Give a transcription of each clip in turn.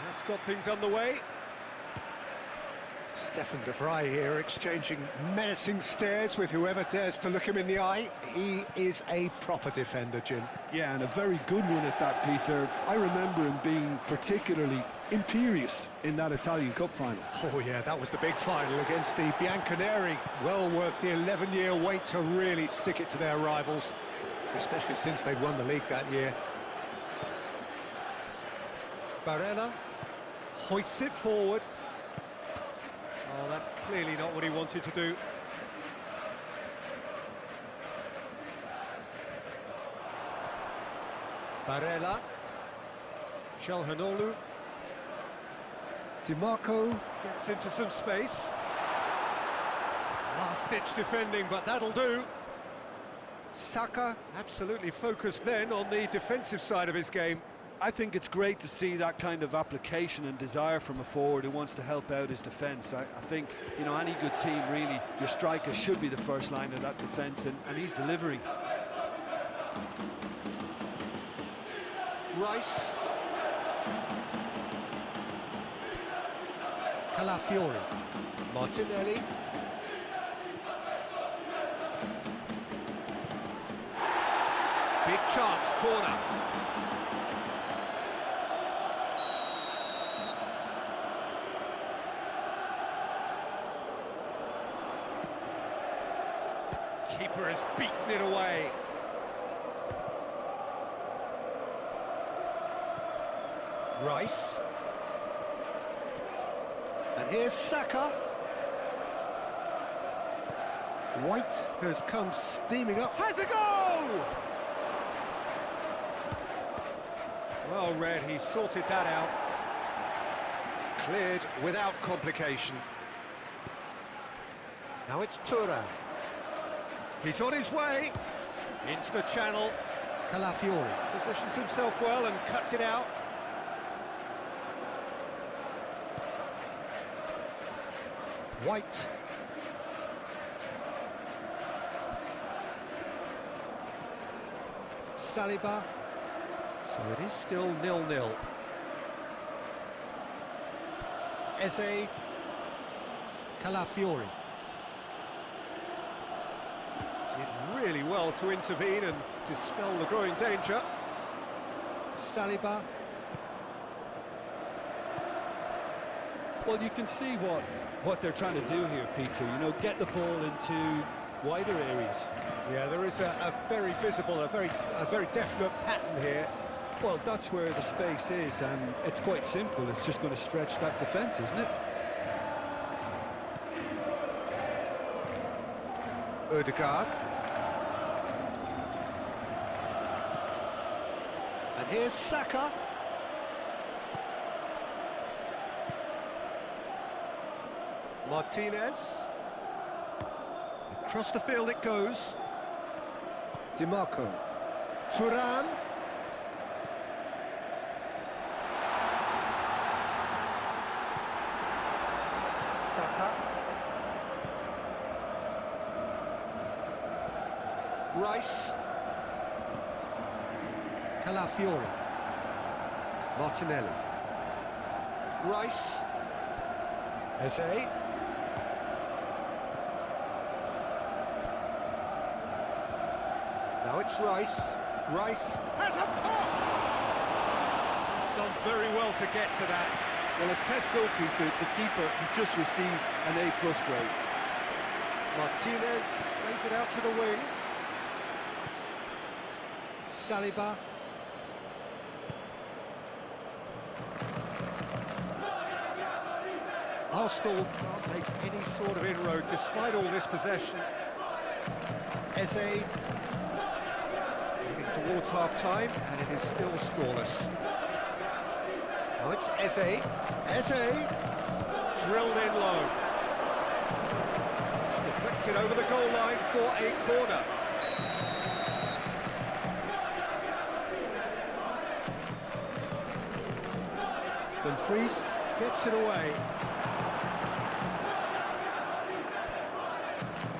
That's got things underway. Stefan de Vrij here exchanging menacing stares with whoever dares to look him in the eye. He is a proper defender, Jim. Yeah, and a very good one at that, Peter. I remember him being particularly imperious in that Italian Cup final. Oh yeah, that was the big final against the Bianconeri. Well worth the 11-year wait to really stick it to their rivals, especially since they'd won the league that year. Barella hoists it forward. Oh, that's clearly not what he wanted to do. Barella. Calhanoglu DiMarco. gets into some space. Last-ditch defending, but that'll do. Saka. Absolutely focused then on the defensive side of his game. I think it's great to see that kind of application and desire from a forward who wants to help out his defence. I think, you know, any good team, really, your striker should be the first line of that defence, and he's delivering. Rice. Calafiori. Martinelli. Big chance, corner. Keeper has beaten it away. Rice. And here's Saka. White has come steaming up. Has a go! Well read, he sorted that out. Cleared without complication. Now it's Thuram. He's on his way into the channel. Calafiori. Positions himself well and cuts it out. White. Saliba. So it is still 0-0. Eze. Calafiori. Did really well to intervene and dispel the growing danger. Saliba. Well, you can see what they're trying to do here, Peter. You know, get the ball into wider areas. Yeah, there is a very visible, a very definite pattern here. Well, that's where the space is, and it's quite simple. It's just going to stretch that defence, isn't it? Ødegaard. And here's Saka. Martinez. Across the field it goes. DiMarco. Thuram. Saka. Rice. Calafiori. Martinelli. Rice. Eze. Now it's Rice. Rice has a pop! He's done very well to get to that. Well, as tests go, Peter, the keeper has just received an A+ grade. Martinez plays it out to the wing. Saliba. Arsenal can't make any sort of inroad despite all this possession. Eze. Moving towards half-time, and it is still scoreless. Now it's Eze. Eze, drilled in low. It's deflected over the goal line for a corner. Dumfries Gets it away.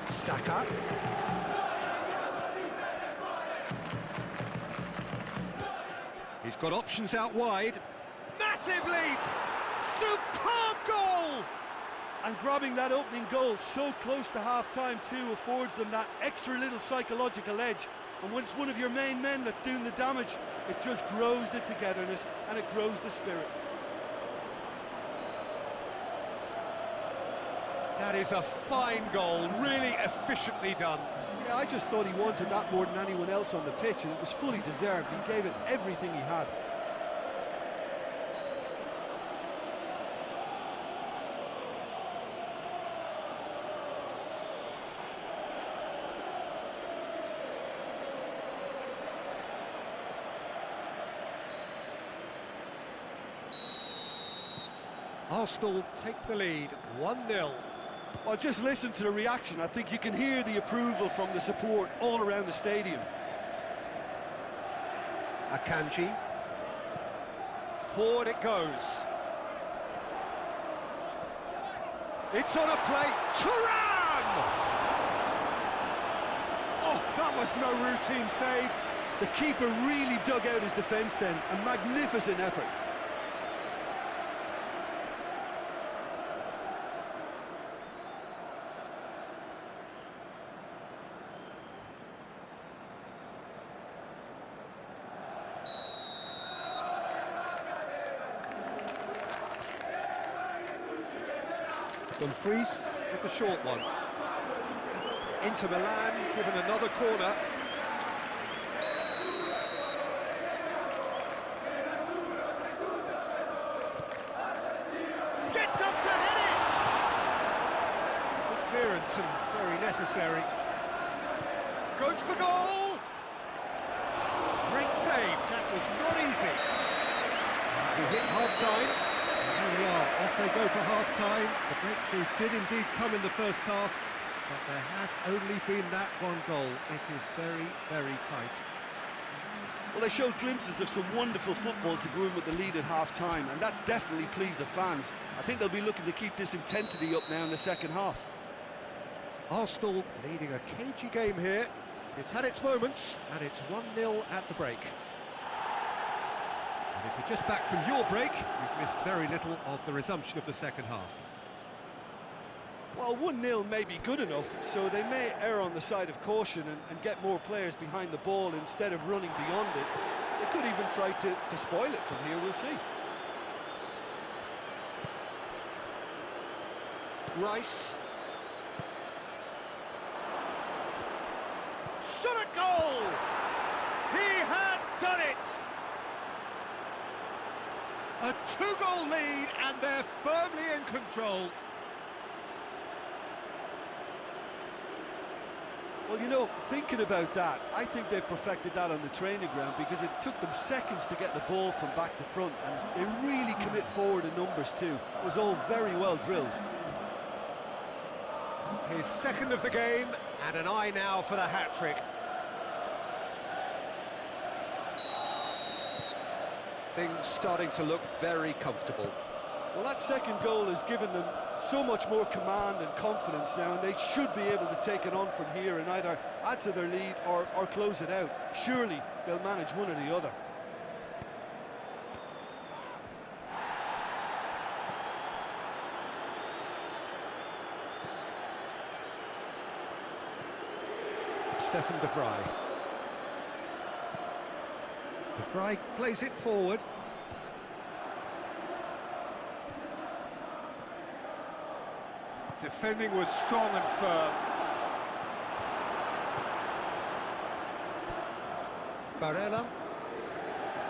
Saka. He's got options out wide. Massive massive leap! Superb goal! And grabbing that opening goal so close to half-time too affords them that extra little psychological edge. And when it's one of your main men that's doing the damage, it just grows the togetherness and it grows the spirit. That is a fine goal, really efficiently done. Yeah, I just thought he wanted that more than anyone else on the pitch, and it was fully deserved. He gave it everything he had. Arsenal take the lead, 1-0. Well, just listen to the reaction. I think you can hear the approval from the support all around the stadium. Akanji. Forward it goes. It's on a plate. Thuram! Oh, that was no routine save. The keeper really dug out his defence then. A magnificent effort. Dumfries with the short one. Into Milan, given another corner. Gets up to head it! Good clearance and very necessary. Goes for goal! Great save, that was not easy. We hit half-time. Here we are, off they go for half-time. The breakthrough did indeed come in the first half, but there has only been that one goal. It is very, very tight. Well, they showed glimpses of some wonderful football to go in with the lead at half-time, and that's definitely pleased the fans. I think they'll be looking to keep this intensity up now in the second half. Arsenal leading a cagey game here. It's had its moments, and it's 1-0 at the break. And if you're just back from your break, you've missed very little of the resumption of the second half. Well, 1-0 may be good enough, so they may err on the side of caution and get more players behind the ball instead of running beyond it. They could even try to spoil it from here, we'll see. Rice. Shot a goal! He has done it! A two-goal lead, and they're firmly in control. Well, you know, thinking about that, I think they've perfected that on the training ground because it took them seconds to get the ball from back to front, and they really commit forward in numbers too. That was all very well drilled. His second of the game, and an eye now for the hat-trick. Things starting to look very comfortable. Well, that second goal has given them so much more command and confidence now, and they should be able to take it on from here and either add to their lead or close it out. Surely they'll manage one or the other. Stefan de Vrij. De Vrij plays it forward. Defending was strong and firm. Barella.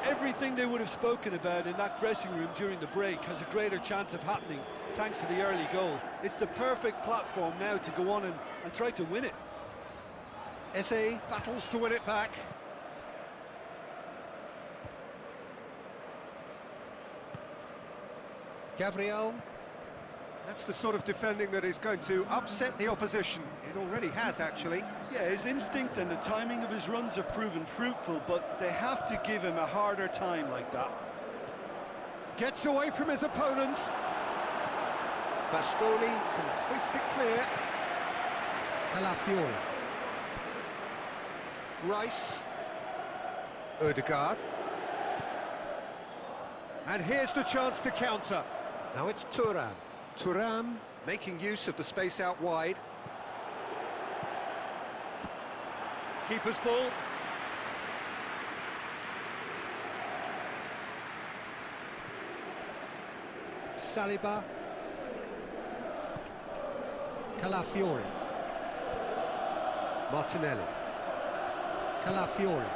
Everything they would have spoken about in that dressing room during the break has a greater chance of happening thanks to the early goal. It's the perfect platform now to go on and try to win it. Eze battles to win it back. Gabriel. That's the sort of defending that is going to upset the opposition. It already has, actually. Yeah, his instinct and the timing of his runs have proven fruitful, but they have to give him a harder time like that. Gets away from his opponents. Bastoni can hoist it clear. Calafiori. Rice. Odegaard. And here's the chance to counter. Now it's Thuram. Thuram making use of the space out wide. Keeper's ball. Saliba. Calafiori. Martinelli. Calafiori.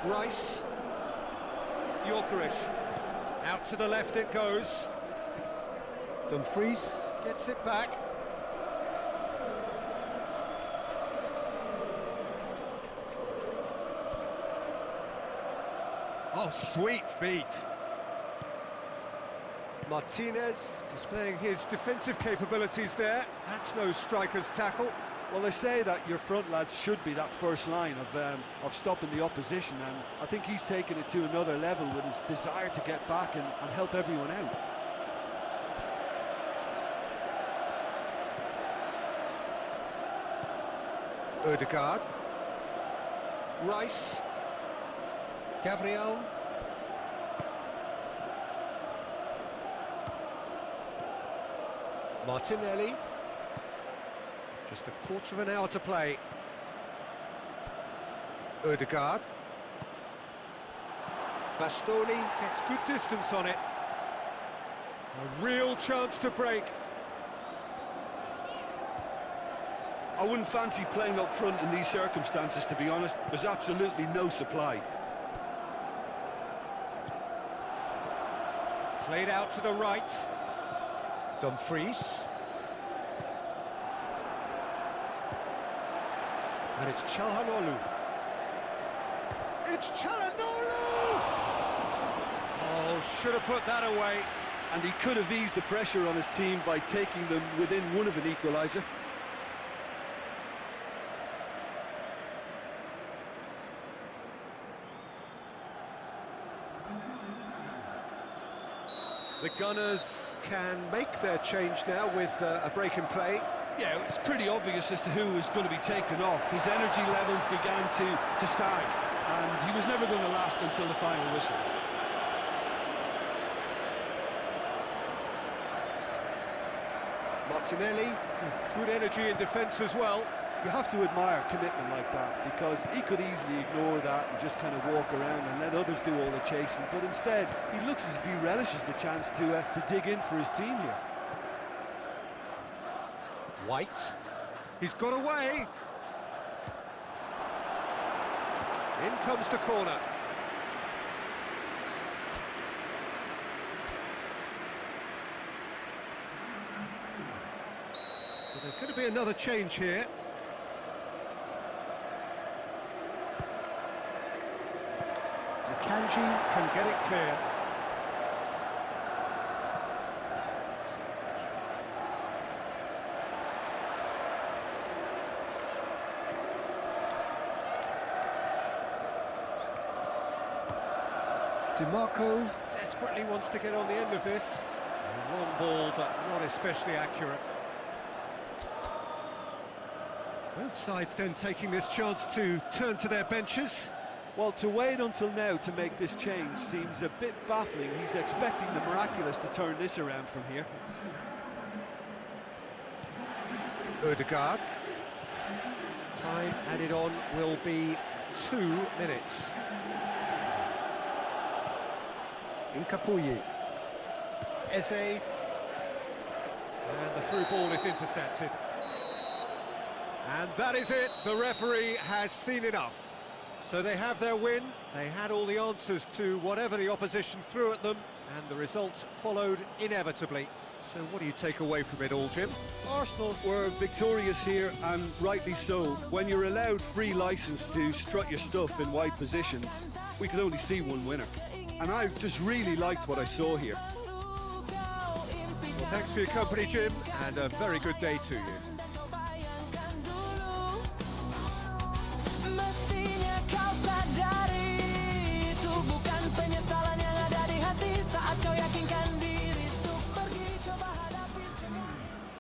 Rice. Yorkerish. Out to the left it goes. Dumfries gets it back. Oh, sweet feet. Martinez displaying his defensive capabilities there. That's no striker's tackle. Well, they say that your front lads should be that first line of stopping the opposition, and I think he's taken it to another level with his desire to get back and help everyone out. Ødegaard. Rice. Gabriel. Martinelli. Just a quarter of an hour to play. Ødegaard. Bastoni gets good distance on it. A real chance to break. I wouldn't fancy playing up front in these circumstances, to be honest. There's absolutely no supply. Played out to the right. Dumfries. And it's Çalhanoğlu. It's Çalhanoğlu! Oh, should have put that away. And he could have eased the pressure on his team by taking them within one of an equaliser. The Gunners can make their change now with a break in play. Yeah, it's pretty obvious as to who was going to be taken off. His energy levels began to sag, and he was never going to last until the final whistle. Martinelli, with good energy in defence as well. You have to admire commitment like that, because he could easily ignore that and just kind of walk around and let others do all the chasing, but instead he looks as if he relishes the chance to dig in for his team here. White. He's got away. In comes the corner. Well, there's going to be another change here. Akanji can get it clear. DiMarco desperately wants to get on the end of this. A long ball, but not especially accurate. Both sides then taking this chance to turn to their benches. Well, to wait until now to make this change seems a bit baffling. He's expecting the miraculous to turn this around from here. Ødegaard. Time added on will be 2 minutes. Incapuyi. Eze. And the through ball is intercepted. And that is it. The referee has seen enough. So they have their win. They had all the answers to whatever the opposition threw at them, and the result followed inevitably. So what do you take away from it all, Jim? Arsenal were victorious here, and rightly so. When you're allowed free licence to strut your stuff in wide positions, we could only see one winner. And I just really liked what I saw here. Well, thanks for your company, Jim, and a very good day to you.